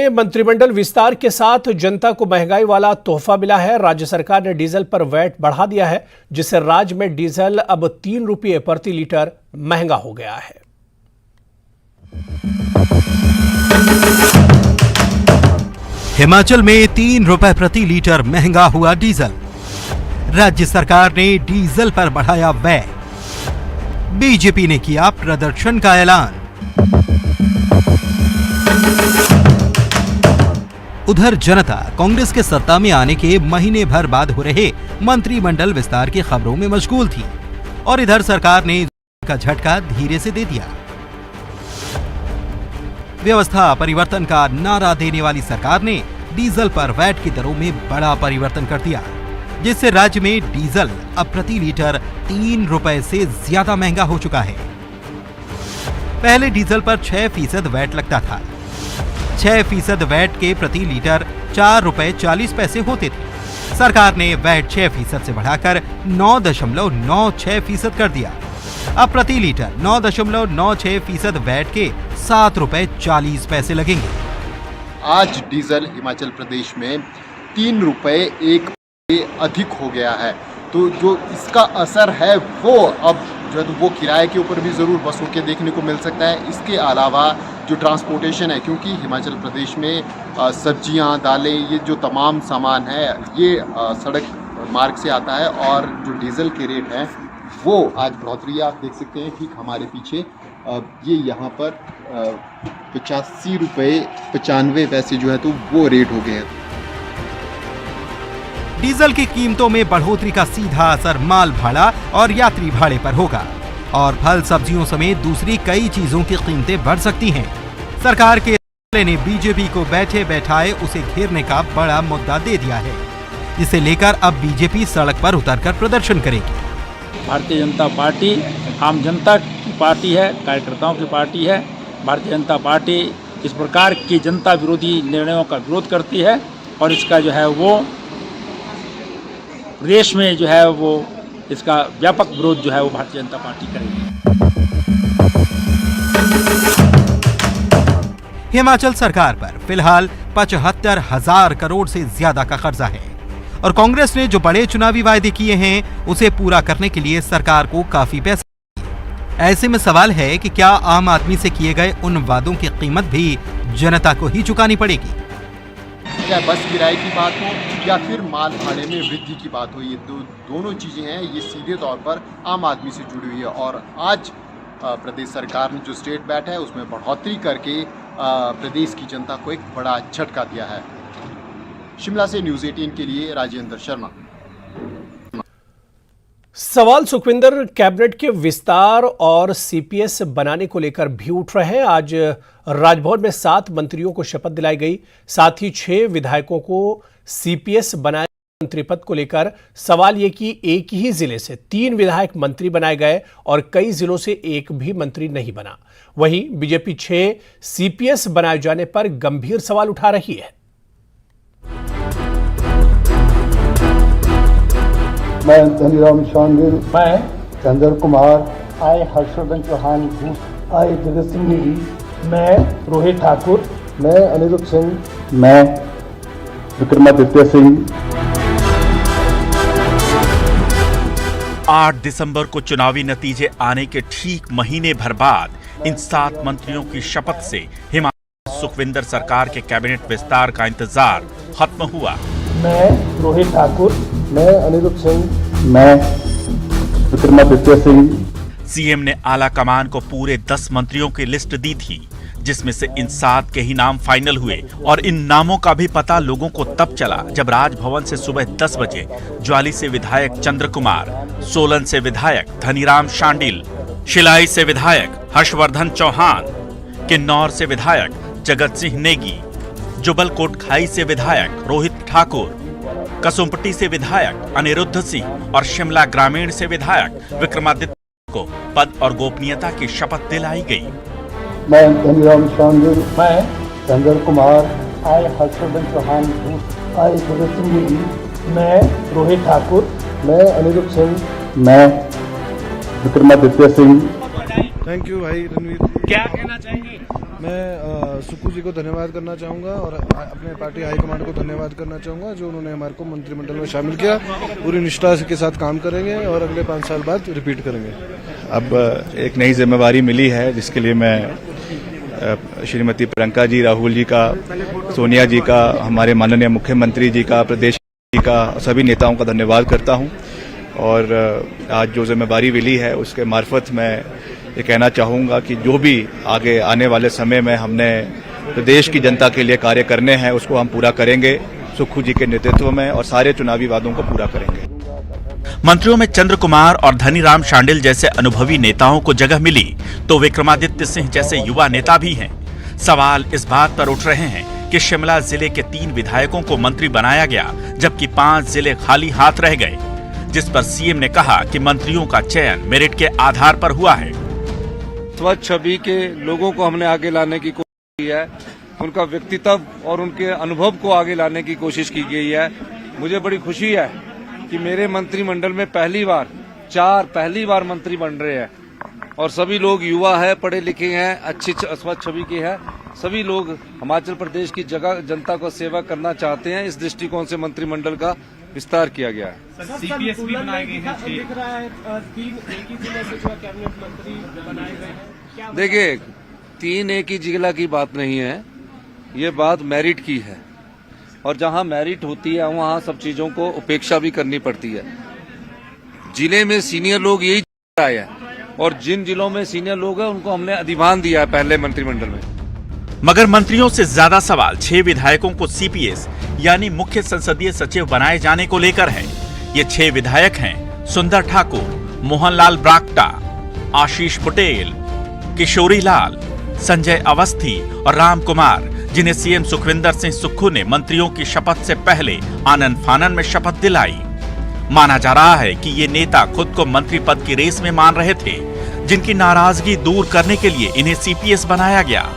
मंत्रिमंडल विस्तार के साथ जनता को महंगाई वाला तोहफा मिला है। राज्य सरकार ने डीजल पर वैट बढ़ा दिया है, जिससे राज्य में डीजल अब 3 रुपये प्रति लीटर महंगा हो गया है। हिमाचल में 3 रुपए प्रति लीटर महंगा हुआ डीजल। राज्य सरकार ने डीजल पर बढ़ाया वैट। बीजेपी ने किया प्रदर्शन का ऐलान। उधर जनता कांग्रेस के सत्ता में आने के महीने भर बाद हो रहे मंत्रिमंडल विस्तार की खबरों में मशगूल थी और इधर सरकार ने का झटका धीरे से दे दिया। व्यवस्था परिवर्तन का नारा देने वाली सरकार ने डीजल पर वैट की दरों में बड़ा परिवर्तन कर दिया, जिससे राज्य में डीजल अब प्रति लीटर 3 रुपए से ज्यादा महंगा हो चुका है। पहले डीजल पर 6% वैट लगता था। 6% वैट के प्रति लीटर 4 रुपए 40 पैसे होते थे। सरकार ने वैट 6% से बढ़ाकर 9.96% कर दिया। अब प्रति लीटर 9.96% वैट के 7 रुपए 40 पैसे लगेंगे। आज डीजल हिमाचल प्रदेश में 3 रुपए 1 अधिक हो गया है, तो जो इसका असर है वो अब जो है वो किराए के ऊपर भी ज़रूर बसों के देखने को मिल सकता है। इसके अलावा जो ट्रांसपोर्टेशन है, क्योंकि हिमाचल प्रदेश में सब्जियां, दालें, ये जो तमाम सामान है ये सड़क मार्ग से आता है और जो डीजल के रेट हैं वो आज बढ़ोतरी आप देख सकते हैं ठीक हमारे पीछे। ये यहाँ पर 85 रुपये 95 पैसे जो है तो वो रेट हो गए हैं। डीजल की कीमतों में बढ़ोतरी का सीधा असर माल भाड़ा और यात्री भाड़े पर होगा और फल सब्जियों समेत दूसरी कई चीजों की कीमतें बढ़ सकती हैं। सरकार के फैसले ने बीजेपी को बैठे बैठाए उसे घेरने का बड़ा मुद्दा दे दिया है, जिसे लेकर अब बीजेपी सड़क पर उतरकर प्रदर्शन करेगी। भारतीय जनता पार्टी आम जनता की पार्टी है, कार्यकर्ताओं की पार्टी है। भारतीय जनता पार्टी इस प्रकार की जनता विरोधी निर्णयों का विरोध करती है और इसका जो है वो प्रदेश में जो है वो इसका व्यापक विरोध जो है वो भारतीय जनता पार्टी करेगी। हिमाचल सरकार पर फिलहाल 75,000 करोड़ से ज्यादा का कर्जा है और कांग्रेस ने जो बड़े चुनावी वायदे किए हैं उसे पूरा करने के लिए सरकार को काफी पैसा चाहिए। ऐसे में सवाल है कि क्या आम आदमी से किए गए उन वादों की कीमत भी जनता को ही चुकानी पड़ेगी। चाहे बस किराए की बात हो या फिर माल भाड़े में वृद्धि की बात हो, ये दोनों चीज़ें हैं ये सीधे तौर पर आम आदमी से जुड़ी हुई है। और आज प्रदेश सरकार ने जो स्टेट वैट है उसमें बढ़ोतरी करके प्रदेश की जनता को एक बड़ा झटका दिया है। शिमला से न्यूज़ 18 के लिए राजेंद्र शर्मा। सवाल सुखविंदर कैबिनेट के विस्तार और सीपीएस बनाने को लेकर भी उठ रहे हैं। आज राजभवन में 7 मंत्रियों को शपथ दिलाई गई, साथ ही 6 विधायकों को सीपीएस बनाए मंत्री पद को लेकर सवाल यह कि एक ही जिले से 3 विधायक मंत्री बनाए गए और कई जिलों से एक भी मंत्री नहीं बना। वहीं बीजेपी 6 सीपीएस बनाए जाने पर गंभीर सवाल उठा रही है। मैं धनीराम शांडिल, मैं चंद्र कुमार, आए हर्षवर्धन चौहान घूस, आई जगत सिंह नेगी, मैं रोहित ठाकुर, मैं अनिरुद्ध सिंह, मैं विक्रमादित्य सिंह। 8 दिसंबर को चुनावी नतीजे आने के ठीक महीने भर बाद इन 7 मंत्रियों की शपथ से हिमाचल सुखविंदर सरकार के कैबिनेट विस्तार का इंतजार खत्म हुआ। मैं रोहित ठाकुर, मैं अनिरुद्ध सिंह, मैं विक्रमादित्य सिंह। सीएम ने आला कमान को पूरे 10 मंत्रियों की लिस्ट दी थी, जिसमें से इन 7 के ही नाम फाइनल हुए और इन नामों का भी पता लोगों को तब चला जब राजभवन से सुबह 10 बजे ज्वाली से विधायक चंद्र कुमार, सोलन से विधायक धनीराम शांडिल, शिलाई से विधायक हर्षवर्धन चौहान, किन्नौर से विधायक जगत सिंह नेगी, जुबल कोटखाई से विधायक रोहित ठाकुर, कसुम्पटी से विधायक अनिरुद्ध सिंह और शिमला ग्रामीण से विधायक विक्रमादित्य को पद और गोपनीयता की शपथ दिलाई गई। मैं धनीराम शांडिल, मैं चंद्र कुमार, आए हर्षवर्धन चौहान घूस, आई जगत सिंह नेगी, मैं रोहित ठाकुर, मैं अनिरुद्ध सिंह, मैं विक्रमादित्य सिंह। थैंक यू भाई रणवीर। क्या कहना चाहेंगे? मैं सुक्खू जी को धन्यवाद करना चाहूँगा और अपने पार्टी हाईकमांड को धन्यवाद करने चाहूँगा जो उन्होंने हमारे को मंत्रिमंडल में शामिल किया। पूरी निष्ठा के साथ काम करेंगे और अगले 5 साल बाद रिपीट करेंगे। अब एक नई जिम्मेवारी मिली है जिसके लिए मैं श्रीमती प्रियंका जी, राहुल जी का, सोनिया जी का, हमारे माननीय मुख्यमंत्री जी का, प्रदेश जी का, सभी नेताओं का धन्यवाद करता हूं। और आज जो जिम्मेवारी मिली है उसके मार्फत मैं ये कहना चाहूँगा कि जो भी आगे आने वाले समय में हमने प्रदेश की जनता के लिए कार्य करने हैं उसको हम पूरा करेंगे सुक्खू जी के नेतृत्व में और सारे चुनावी वादों को पूरा करेंगे। मंत्रियों में चंद्र कुमार और धनीराम शांडिल जैसे अनुभवी नेताओं को जगह मिली तो विक्रमादित्य सिंह जैसे युवा नेता भी हैं। सवाल इस बात पर उठ रहे हैं कि शिमला जिले के 3 विधायकों को मंत्री बनाया गया जबकि 5 जिले खाली हाथ रह गए, जिस पर सीएम ने कहा कि मंत्रियों का चयन मेरिट के आधार पर हुआ है। स्वच्छ छवि के लोगों को हमने आगे लाने की कोशिश की है, उनका व्यक्तित्व और उनके अनुभव को आगे लाने की कोशिश की गई है। मुझे बड़ी खुशी है कि मेरे मंत्रिमंडल में पहली बार मंत्री बन रहे हैं और सभी लोग युवा है, पढ़े लिखे हैं, अच्छी स्वच्छ छवि के हैं। सभी लोग हिमाचल प्रदेश की जनता को सेवा करना चाहते हैं। इस दृष्टिकोण से मंत्रिमंडल का विस्तार किया गया है। सीपीएस भी बनाए गए हैं, दिख रहा है 3 एक ही जिले से जो कैबिनेट मंत्री बनाए गए हैं। देखिए, 3 एक ही जिला की बात नहीं है, ये बात मेरिट की है और जहां मेरिट होती है वहां सब चीजों को उपेक्षा भी करनी पड़ती है। जिले में सीनियर लोग यही आए हैं और जिन जिलों में सीनियर लोग हैं उनको हमने अधिभार दिया है पहले मंत्रिमंडल में। मगर मंत्रियों से ज्यादा सवाल 6 विधायकों को सीपीएस यानी मुख्य संसदीय सचिव बनाए जाने को लेकर है। ये 6 विधायक हैं सुंदर ठाकुर, मोहनलाल ब्राक्टा, आशीष पटेल, किशोरी लाल, संजय अवस्थी और राम कुमार, जिन्हें सीएम सुखविंदर सिंह सुक्खू ने मंत्रियों की शपथ से पहले आनन फानन में शपथ दिलाई। माना जा रहा है कि ये नेता खुद को मंत्री पद की रेस में मान रहे थे, जिनकी नाराजगी दूर करने के लिए इन्हें सीपीएस बनाया गया।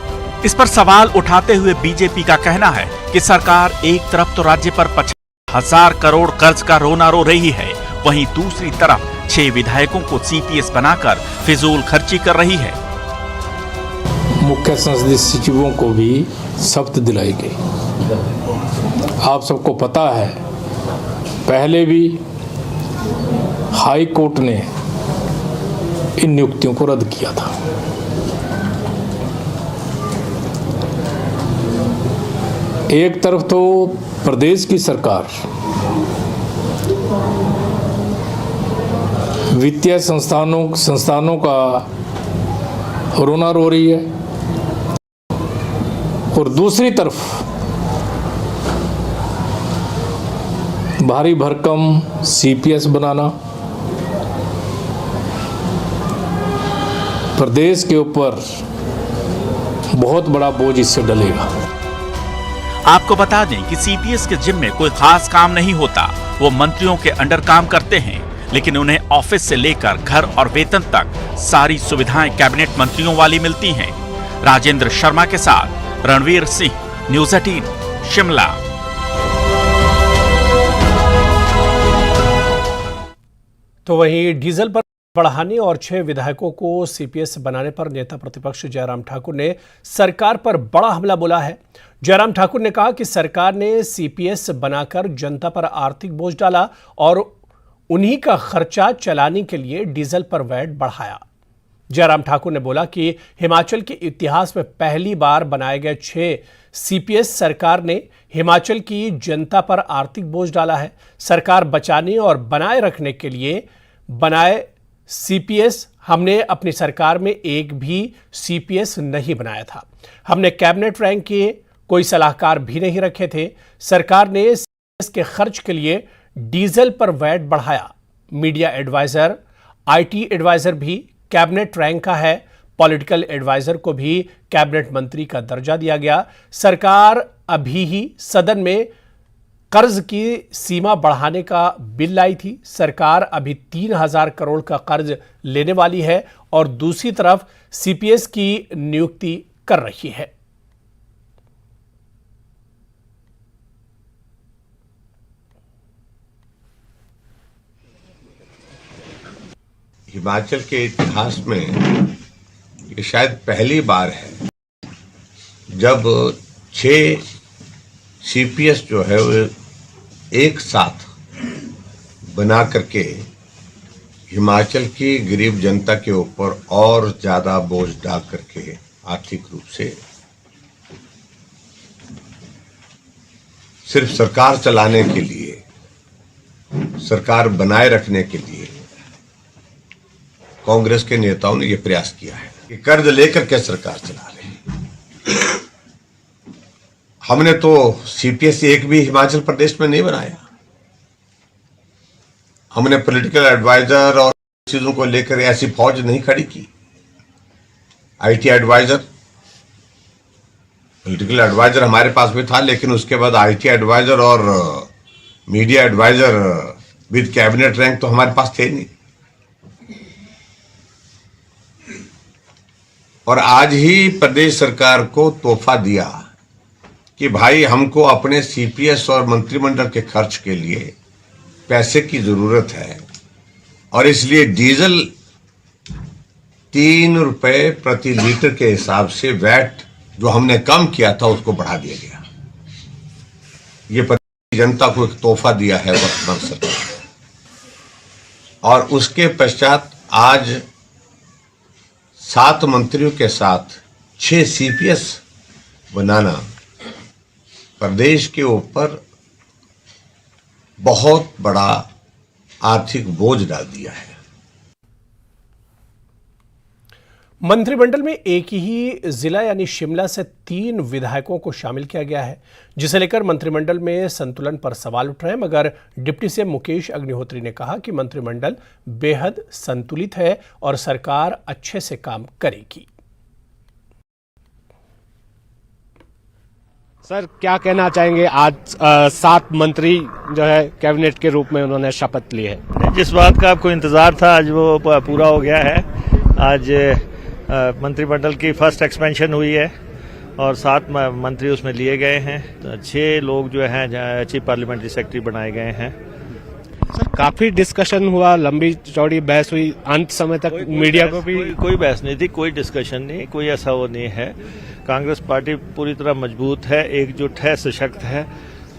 इस पर सवाल उठाते हुए बीजेपी का कहना है कि सरकार एक तरफ तो राज्य पर 50,000 करोड़ कर्ज का रोना रो रही है, वहीं दूसरी तरफ 6 विधायकों को सीपीएस बनाकर फिजूल खर्ची कर रही है। मुख्य संसदीय सचिवों को भी शपथ दिलाई गई। आप सबको पता है, पहले भी हाई कोर्ट ने इन नियुक्तियों को रद्द किया था। एक तरफ तो प्रदेश की सरकार वित्तीय संस्थानों का रोना रो रही है और दूसरी तरफ भारी भरकम सीपीएस बनाना प्रदेश के ऊपर बहुत बड़ा बोझ इससे डलेगा। आपको बता दें कि सीपीएस के जिम में कोई खास काम नहीं होता, वो मंत्रियों के अंडर काम करते हैं, लेकिन उन्हें ऑफिस से लेकर घर और वेतन तक सारी सुविधाएं कैबिनेट मंत्रियों वाली मिलती हैं। राजेंद्र शर्मा के साथ रणवीर सिंह, न्यूज़ 18, शिमला। तो वहीं डीजल पर बढ़ाने और 6 विधायकों को सीपीएस बनाने पर नेता प्रतिपक्ष जयराम ठाकुर ने सरकार पर बड़ा हमला बोला है। जयराम ठाकुर ने कहा कि सरकार ने सीपीएस बनाकर जनता पर आर्थिक बोझ डाला और उन्हीं का खर्चा चलाने के लिए डीजल पर वैट बढ़ाया। जयराम ठाकुर ने बोला कि हिमाचल के इतिहास में पहली बार बनाए गए 6 सीपीएस सरकार ने हिमाचल की जनता पर आर्थिक बोझ डाला है। सरकार बचाने और बनाए रखने के लिए बनाए सीपीएस, हमने अपनी सरकार में एक भी सीपीएस नहीं बनाया था। हमने कैबिनेट रैंक के कोई सलाहकार भी नहीं रखे थे। सरकार ने सीपीएस के खर्च के लिए डीजल पर वैट बढ़ाया। मीडिया एडवाइजर, आईटी एडवाइजर भी कैबिनेट रैंक का है। पॉलिटिकल एडवाइजर को भी कैबिनेट मंत्री का दर्जा दिया गया। सरकार अभी ही सदन में कर्ज की सीमा बढ़ाने का बिल लाई थी। सरकार अभी 3,000 करोड़ का कर्ज लेने वाली है और दूसरी तरफ सीपीएस की नियुक्ति कर रही है। हिमाचल के इतिहास में ये शायद पहली बार है जब 6 CPS जो है वो एक साथ बना करके हिमाचल की गरीब जनता के ऊपर और ज्यादा बोझ डाल करके आर्थिक रूप से सिर्फ सरकार चलाने के लिए, सरकार बनाए रखने के लिए कांग्रेस के नेताओं ने यह प्रयास किया है कि कर्ज लेकर के सरकार चला रहे हैं। हमने तो CPS एक भी हिमाचल प्रदेश में नहीं बनाया। हमने पॉलिटिकल एडवाइजर और चीजों को लेकर ऐसी फौज नहीं खड़ी की। IT एडवाइजर, पॉलिटिकल एडवाइजर हमारे पास भी था, लेकिन उसके बाद IT एडवाइजर और media adviser with cabinet rank तो हमारे पास थे नहीं। और आज ही प्रदेश सरकार को तोहफा दिया कि भाई हमको अपने CPS और मंत्रिमंडल के खर्च के लिए पैसे की जरूरत है, और इसलिए डीजल 3 रुपए प्रति लीटर के हिसाब से वैट जो हमने कम किया था उसको बढ़ा दिया गया। ये प्रदेश की जनता को एक तोहफा दिया है वर्तमान सरकार। और उसके पश्चात आज 7 मंत्रियों के साथ 6 CPS बनाना प्रदेश के ऊपर बहुत बड़ा आर्थिक बोझ डाल दिया है। मंत्रिमंडल में एक ही जिला यानी शिमला से 3 विधायकों को शामिल किया गया है, जिसे लेकर मंत्रिमंडल में संतुलन पर सवाल उठ रहे हैं। मगर डिप्टी सीएम मुकेश अग्निहोत्री ने कहा कि मंत्रिमंडल बेहद संतुलित है और सरकार अच्छे से काम करेगी। सर, क्या कहना चाहेंगे? आज 7 मंत्री जो है कैबिनेट के रूप में उन्होंने शपथ ली है। जिस बात का आपको इंतजार था आज वो पूरा हो गया है। आज मंत्रिमंडल की फर्स्ट एक्सपेंशन हुई है और 7 मंत्री उसमें लिए गए हैं। 6 लोग जो हैं चीफ पार्लियामेंट्री सेक्रेटरी बनाए गए हैं। सर, काफी डिस्कशन हुआ, लंबी चौड़ी बहस हुई, अंत समय तक मीडिया को भी कोई बहस नहीं थी, कोई डिस्कशन नहीं, कोई ऐसा वो नहीं है। कांग्रेस पार्टी पूरी तरह मजबूत है, एकजुट है, सशक्त है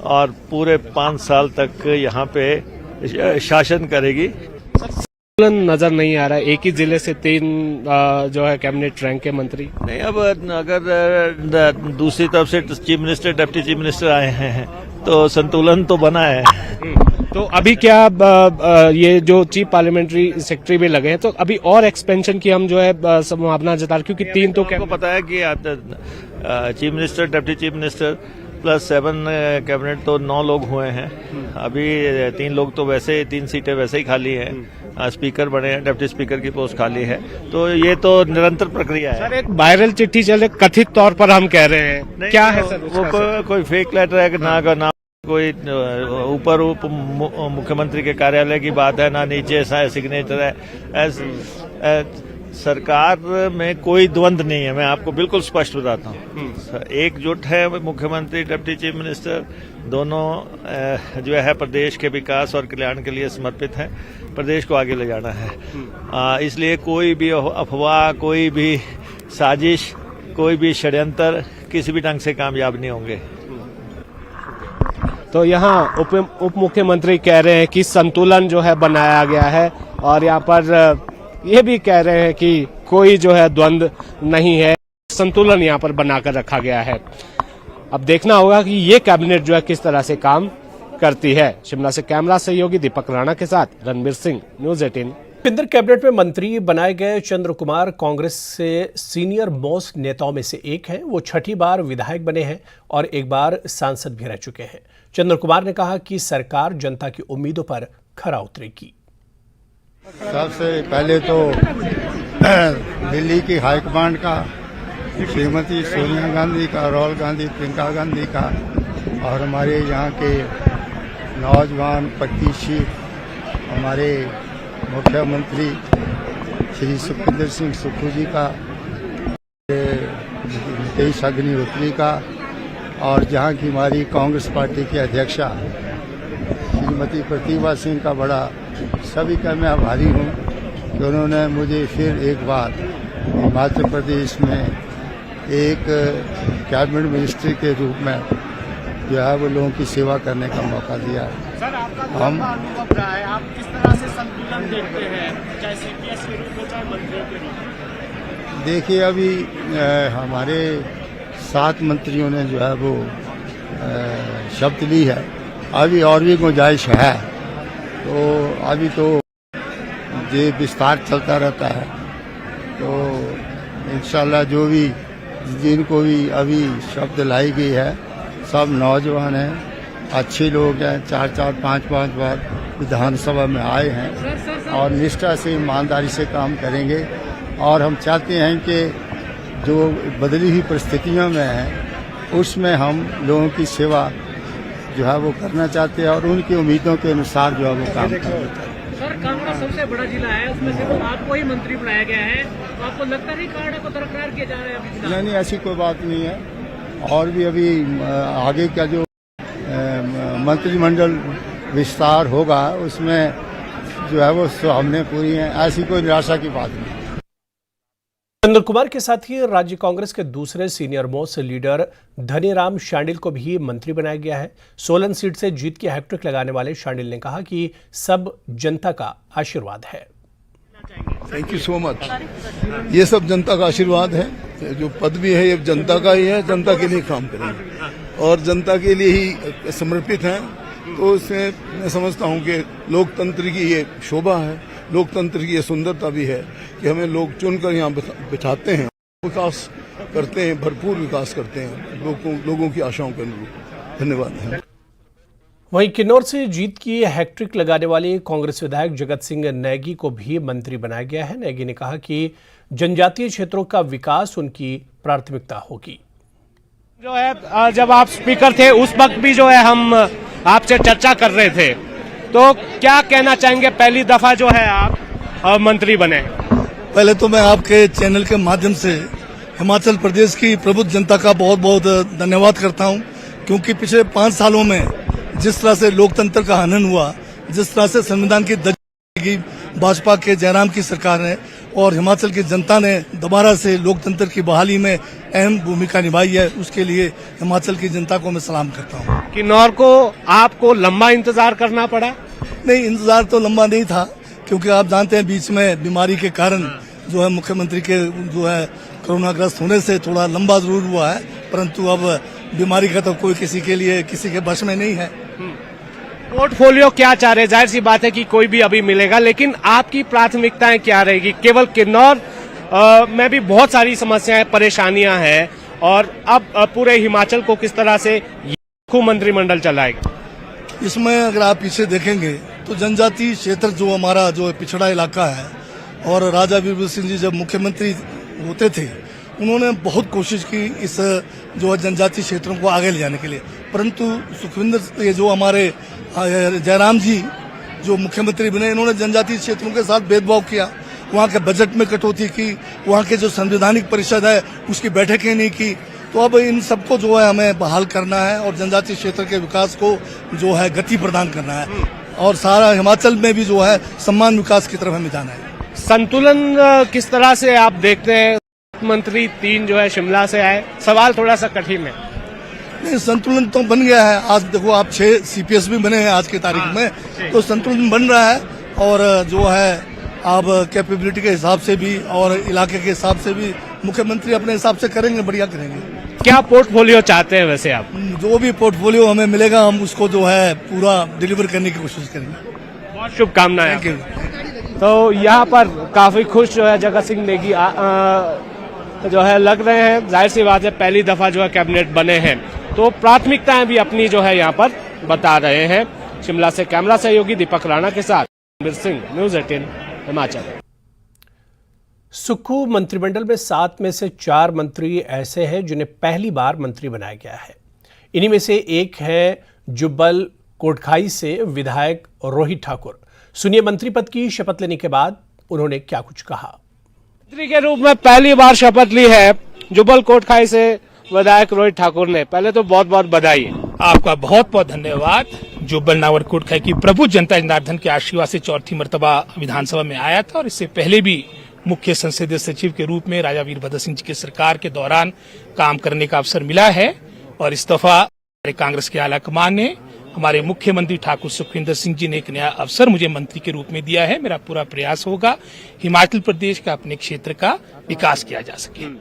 और पूरे 5 साल तक यहाँ पे शासन करेगी। नजर नहीं आ रहा है, एक ही जिले से 3 जो है कैबिनेट रैंक के मंत्री नहीं। अब अगर दूसरी तरफ से chief minister, deputy chief minister आए हैं तो संतुलन तो बना है। तो अभी क्या ये जो चीफ पार्लियामेंट्री सेक्रेटरी भी लगे हैं, तो अभी और एक्सपेंशन की हम जो है संभावना जता रहे, क्योंकि 3 तो आपको पता है कि chief minister, deputy chief minister plus 7 cabinet तो 9 लोग हुए हैं। अभी 3 लोग तो वैसे 3 सीटें वैसे ही खाली हैं। स्पीकर बने हैं, डिप्टी स्पीकर की पोस्ट खाली है। तो ये तो निरंतर प्रक्रिया है। सर, एक वायरल चिट्ठी चले, कथित तौर पर हम कह रहे हैं, क्या है सर? वो कोई फेक लेटर है, ना कोई ऊपर मुख्यमंत्री के कार्यालय की बात है, ना नीचे सिग्नेचर है। सरकार में कोई द्वंद्व नहीं है, मैं आपको बिल्कुल स्पष्ट बताता हूँ। एकजुट है मुख्यमंत्री, डिप्टी चीफ मिनिस्टर दोनों जो है प्रदेश के विकास और कल्याण के लिए समर्पित हैं। प्रदेश को आगे ले जाना है, इसलिए कोई भी अफवाह, कोई भी साजिश, कोई भी षड्यंत्र किसी भी ढंग से कामयाब नहीं होंगे। तो यहाँ उप मुख्यमंत्री कह रहे हैं कि संतुलन जो है बनाया गया है, और यहाँ पर ये भी कह रहे हैं कि कोई जो है द्वंद्व नहीं है, संतुलन यहाँ पर बनाकर रखा गया है। अब देखना होगा कि ये कैबिनेट जो है किस तरह से काम करती है। शिमला से कैमरा सहयोगी दीपक राणा के साथ रणबीर सिंह, न्यूज़ 18। केंद्र कैबिनेट में मंत्री बनाए गए चंद्र कुमार कांग्रेस से सीनियर मोस्ट नेताओं में से एक हैं। वो 6ठी बार विधायक बने हैं और एक बार सांसद भी रह चुके हैं। चंद्र कुमार ने कहा कि सरकार जनता की उम्मीदों पर खरा उतरेगी। सबसे पहले तो दिल्ली की हाईकमांड का, श्रीमती सोनिया गांधी का, राहुल गांधी, प्रियंका गांधी का, और हमारे यहाँ के नौजवान प्रत्याशी हमारे मुख्यमंत्री श्री सुखविंदर सिंह सुक्खू जी का, मुकेश अग्निहोत्री का, और जहाँ की हमारी कांग्रेस पार्टी की अध्यक्षा श्रीमती प्रतिभा सिंह का बड़ा सभी का मैं आभारी हूँ कि उन्होंने मुझे फिर एक बार हिमाचल प्रदेश में एक कैबिनेट मिनिस्ट्री के रूप में जो है वो लोगों की सेवा करने का मौका दिया है। सर, आपका हम अनुभव रहा है, आप किस तरह से संतुलन देखते हैं, चाहे सीपीएस के रूप में चाहे मंत्रियों के रूप में? देखिए, अभी हमारे 7 मंत्रियों ने जो है वो शपथ ली है। अभी और भी गुंजाइश है, तो अभी तो ये विस्तार चलता रहता है। तो इंशाल्लाह जो भी जिनको भी अभी शपथ लाई गई है सब नौजवान हैं, अच्छे लोग हैं, 4-4, 5-5 बार विधानसभा में आए हैं और निष्ठा से ईमानदारी से काम करेंगे। और हम चाहते हैं कि जो बदली हुई परिस्थितियों में है उसमें हम लोगों की सेवा जो है वो करना चाहते हैं और उनकी उम्मीदों के अनुसार जो है वो काम करना चाहते हैं। सर, कांगड़ा सबसे बड़ा जिला है, उसमें से तो आपको ही मंत्री बनाया गया है, तो आपको लगता नहीं कांगड़ा को दरकिनार किया जा रहा है अभी? नहीं, ऐसी कोई बात नहीं है। और भी अभी आगे का जो मंत्रिमंडल विस्तार होगा उसमें जो है वो हमने पूरी है, ऐसी कोई निराशा की बात नहीं। नरेंद्र कुमार के साथ ही राज्य कांग्रेस के दूसरे senior most leader Dhaniram Shandil को भी मंत्री बनाया गया है। सोलन सीट से जीत की हैट्रिक लगाने वाले शांडिल ने कहा कि सब जनता का आशीर्वाद है। Thank you so much. ये सब जनता का आशीर्वाद है। जो पद भी है ये जनता का ही है, जनता के लिए काम करेंगे और जनता के लिए ही समर्पित हैं। तो इससे मैं समझता हूँ कि लोकतंत्र की ये शोभा है, लोकतंत्र की ये सुंदरता भी है कि हमें लोग चुनकर यहाँ बिठाते हैं, विकास करते हैं, भरपूर विकास करते हैं लोगों की आशाओं के अनुरूप। धन्यवाद। वहीं किन्नौर से जीत की हैट्रिक लगाने वाले कांग्रेस विधायक जगत सिंह नेगी को भी मंत्री बनाया गया है। नेगी ने कहा कि जनजातीय क्षेत्रों का विकास उनकी प्राथमिकता होगी। जो है, जब आप स्पीकर थे उस वक्त भी जो है हम आपसे चर्चा कर रहे थे, तो क्या कहना चाहेंगे? पहली दफा जो है आप मंत्री बने। पहले तो मैं आपके चैनल के माध्यम से हिमाचल प्रदेश की प्रबुद्ध जनता का बहुत बहुत धन्यवाद करता हूं, क्योंकि पिछले 5 सालों में जिस तरह से लोकतंत्र का हनन हुआ, जिस तरह से संविधान की भाजपा के जयराम की सरकार ने और हिमाचल की जनता ने दोबारा से लोकतंत्र की बहाली में अहम भूमिका निभाई है, उसके लिए हिमाचल की जनता को मैं सलाम करता हूँ। किन्नौर को आपको लंबा इंतजार करना पड़ा? नहीं, इंतजार तो लंबा नहीं था, क्योंकि आप जानते हैं बीच में बीमारी के कारण जो है मुख्यमंत्री के जो है कोरोनाग्रस्त होने से थोड़ा लंबा जरूर हुआ है, परंतु अब बीमारी का तो कोई किसी के वश में नहीं है। पोर्टफोलियो क्या चाह रहे? जाहिर सी बात है कि कोई भी अभी मिलेगा, लेकिन आपकी प्राथमिकताएं क्या रहेगी? केवल किन्नौर में भी बहुत सारी समस्याएं, परेशानियां हैं, और अब पूरे हिमाचल को किस तरह से मंत्रिमंडल चलाएगा? इसमें अगर आप पीछे देखेंगे तो जनजातीय क्षेत्र जो हमारा जो पिछड़ा इलाका है, और राजा वीरभद्र सिंह जी जब मुख्यमंत्री होते थे उन्होंने बहुत कोशिश की इस जो जनजातीय क्षेत्रों को आगे ले जाने के लिए, परंतु सुखविंदर ये जो हमारे जयराम जी जो मुख्यमंत्री बने, इन्होंने जनजातीय क्षेत्रों के साथ भेदभाव किया, वहाँ के बजट में कटौती की, वहाँ के जो संवैधानिक परिषद है उसकी बैठकें नहीं की। तो अब इन सबको जो है हमें बहाल करना है और जनजातीय क्षेत्र के विकास को जो है गति प्रदान करना है, और सारा हिमाचल में भी जो है सम्मान विकास की तरफ हमें जाना है। संतुलन किस तरह से आप देखते हैं? मंत्री 3 जो है शिमला से आए, सवाल थोड़ा सा कठिन है। नहीं, संतुलन तो बन गया है। आज देखो आप 6 CPS भी बने हैं आज की तारीख में, तो संतुलन बन रहा है, और जो है आप कैपेबिलिटी के हिसाब से भी और इलाके के हिसाब से भी मुख्यमंत्री अपने हिसाब से करेंगे, बढ़िया करेंगे। क्या पोर्टफोलियो चाहते हैं वैसे आप? जो भी पोर्टफोलियो हमें मिलेगा हम उसको जो है पूरा डिलीवर करने की कोशिश करेंगे। बहुत शुभकामनाएं। तो यहाँ पर काफी खुश जो है जगत सिंह नेगी जो है लग रहे हैं। जाहिर सी बात है पहली दफा जो है कैबिनेट बने हैं, तो प्राथमिकताएं भी अपनी जो है यहाँ पर बता रहे हैं। शिमला से कैमरा सहयोगी दीपक राणा के साथ रणबीर सिंह, न्यूज़ 18 हिमाचल। सुक्खू मंत्रिमंडल में 7 में से 4 मंत्री ऐसे हैं जिन्हें पहली बार मंत्री बनाया गया है। इन्हीं में से एक है जुब्बल कोटखाई से विधायक रोहित ठाकुर। सुनिए मंत्री पद की शपथ लेने के बाद उन्होंने क्या कुछ कहा। मंत्री के रूप में पहली बार शपथ ली है जुब्बल कोटखाई से विधायक रोहित ठाकुर ने। पहले तो बहुत बहुत बधाई। आपका बहुत बहुत धन्यवाद। जुब्बल नावर कोटखाई की प्रबुद्ध जनता जनार्दन के आशीर्वाद से 4थी मर्तबा विधानसभा में आया था, और इससे पहले भी मुख्य संसदीय सचिव के रूप में राजा वीरभद्र सिंह जी की सरकार के दौरान काम करने का अवसर मिला है और इस दफा हमारे कांग्रेस के आला कमान ने हमारे मुख्यमंत्री ठाकुर सुखविंदर सिंह जी ने एक नया अवसर मुझे मंत्री के रूप में दिया है। मेरा पूरा प्रयास होगा हिमाचल प्रदेश का अपने क्षेत्र का विकास किया जा सके।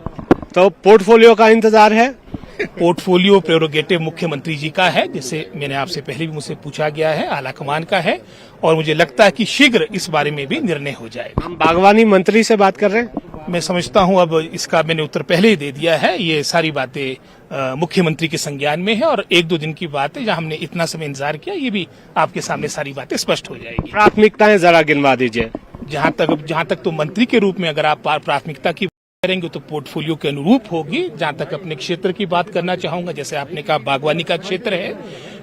तो पोर्टफोलियो का इंतजार है? पोर्टफोलियो प्रेरोगेटिव मुख्यमंत्री जी का है, जैसे मैंने आपसे पहले भी मुझसे पूछा गया है, आला कमान का है और मुझे लगता है कि शीघ्र इस बारे में भी निर्णय हो जाएगा। हम बागवानी मंत्री से बात कर रहे हैं। मैं समझता हूं अब इसका मैंने उत्तर पहले ही दे दिया है। ये सारी बातें मुख्यमंत्री के संज्ञान में है और 1-2 दिन की बात है जहां हमने इतना समय इंतजार किया, ये भी आपके सामने सारी बातें स्पष्ट हो जाएगी। प्राथमिकताएं जरा गिनवा दीजिए। जहां तक तो मंत्री के रूप में अगर आप प्राथमिकता की करेंगे तो पोर्टफोलियो के अनुरूप होगी। जहां तक अपने क्षेत्र की बात करना चाहूंगा, जैसे आपने कहा बागवानी का क्षेत्र है,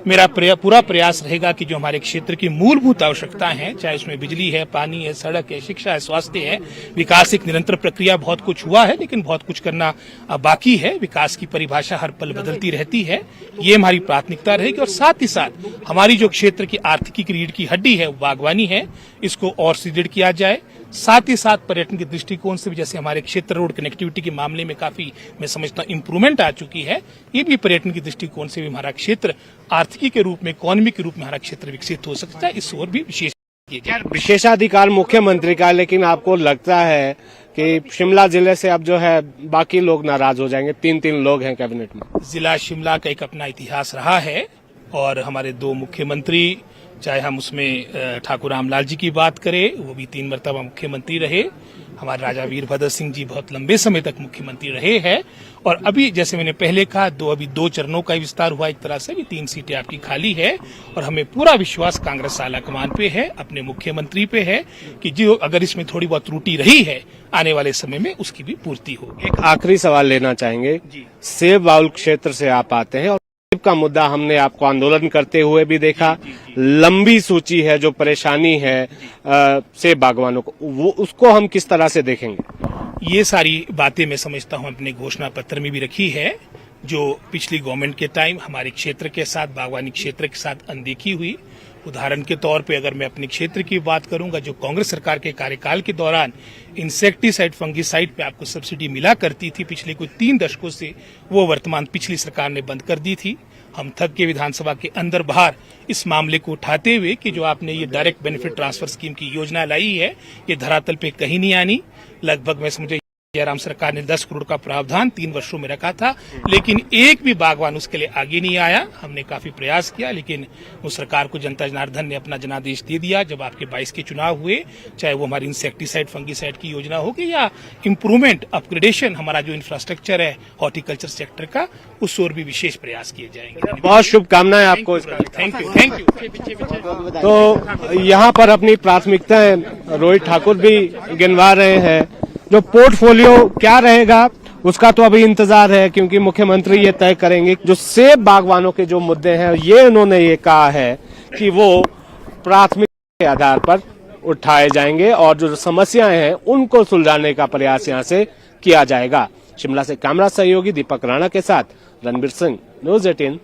मेरा पूरा प्रयास रहेगा कि जो हमारे क्षेत्र की मूलभूत आवश्यकताएं हैं, चाहे उसमें बिजली है, पानी है, सड़क है, शिक्षा है, स्वास्थ्य है, विकास एक निरंतर प्रक्रिया, बहुत कुछ हुआ है लेकिन बहुत कुछ करना बाकी है। विकास की परिभाषा हर पल बदलती रहती है, ये हमारी प्राथमिकता रहेगी। और साथ ही साथ हमारी जो क्षेत्र की आर्थिकी की रीढ़ की हड्डी है, बागवानी है, इसको और सुदृढ़ किया जाए। साथ ही साथ पर्यटन के दृष्टिकोण से भी, जैसे हमारे क्षेत्र रोड कनेक्टिविटी के मामले में काफी मैं समझता हूं इंप्रूवमेंट आ चुकी है, ये भी पर्यटन के दृष्टिकोण से भी हमारा क्षेत्र आर्थिकी के रूप में, इकोनॉमी के रूप में हमारा क्षेत्र विकसित हो सकता है। इस ओर भी विशेष विशेषाधिकार मुख्यमंत्री का, लेकिन आपको लगता है कि शिमला जिले से अब जो है बाकी लोग नाराज हो जाएंगे? 3 लोग हैं कैबिनेट में। जिला शिमला का एक अपना इतिहास रहा है और हमारे 2 मुख्यमंत्री, चाहे हम उसमें ठाकुर रामलाल जी की बात करें, वो भी 3 मरतबा मुख्यमंत्री रहे। हमारे राजा वीरभद्र सिंह जी बहुत लंबे समय तक मुख्यमंत्री रहे हैं और अभी जैसे मैंने पहले कहा अभी 2 चरणों का विस्तार हुआ, एक तरह से भी 3 सीटें आपकी खाली है और हमें पूरा विश्वास कांग्रेस आला कमान पे है, अपने मुख्यमंत्री पे है कि जो अगर इसमें थोड़ी बहुत त्रुटि रही है आने वाले समय में उसकी भी पूर्ति होगी। एक आखिरी सवाल लेना चाहेंगे। सेब बाउल क्षेत्र से आप आते हैं और सेब का मुद्दा हमने आपको आंदोलन करते हुए भी देखा। लंबी सूची है जो परेशानी है सेब बागवानों को, वो उसको हम किस तरह से देखेंगे? ये सारी बातें मैं समझता हूं अपने घोषणा पत्र में भी रखी है, जो पिछली गवर्नमेंट के टाइम हमारे क्षेत्र के साथ, बागवानी क्षेत्र के साथ अनदेखी हुई। उदाहरण के तौर पे अगर मैं अपने क्षेत्र की बात करूंगा, जो कांग्रेस सरकार के कार्यकाल के दौरान इंसेक्टिसाइड, फंगिसाइड पे आपको सब्सिडी मिला करती थी पिछले कुछ 3 दशकों से, वो वर्तमान पिछली सरकार ने बंद कर दी थी। हम थक के विधानसभा के अंदर बाहर इस मामले को उठाते हुए कि जो आपने ये डायरेक्ट बेनिफिट ट्रांसफर स्कीम की योजना लाई है, ये धरातल पे कहीं नहीं आनी। लगभग मैं समझे जयराम सरकार ने 10 करोड़ का प्रावधान 3 वर्षों में रखा था, लेकिन एक भी बागवान उसके लिए आगे नहीं आया। हमने काफी प्रयास किया, लेकिन उस सरकार को जनता जनार्दन ने अपना जनादेश दे दिया। जब आपके 22 के चुनाव हुए, चाहे वो हमारी इंसेक्टिसाइड, फंगिसाइड की योजना होगी या इम्प्रूवमेंट, अपग्रेडेशन, हमारा जो इंफ्रास्ट्रक्चर है हॉर्टिकल्चर सेक्टर का, उस ओर भी विशेष प्रयास किए जाएंगे। बहुत शुभकामनाएं आपको इसका। Thank you. तो यहाँ पर अपनी प्राथमिकताएं रोहित ठाकुर भी गिनवा रहे हैं। जो पोर्टफोलियो क्या रहेगा उसका तो अभी इंतजार है, क्योंकि मुख्यमंत्री ये तय करेंगे। जो सेब बागवानों के जो मुद्दे हैं, ये उन्होंने ये कहा है कि वो प्राथमिकता के आधार पर उठाए जाएंगे और जो समस्याएं हैं उनको सुलझाने का प्रयास यहाँ से किया जाएगा। शिमला से कैमरा सहयोगी दीपक राणा के साथ रणबीर सिंह, न्यूज़ 18।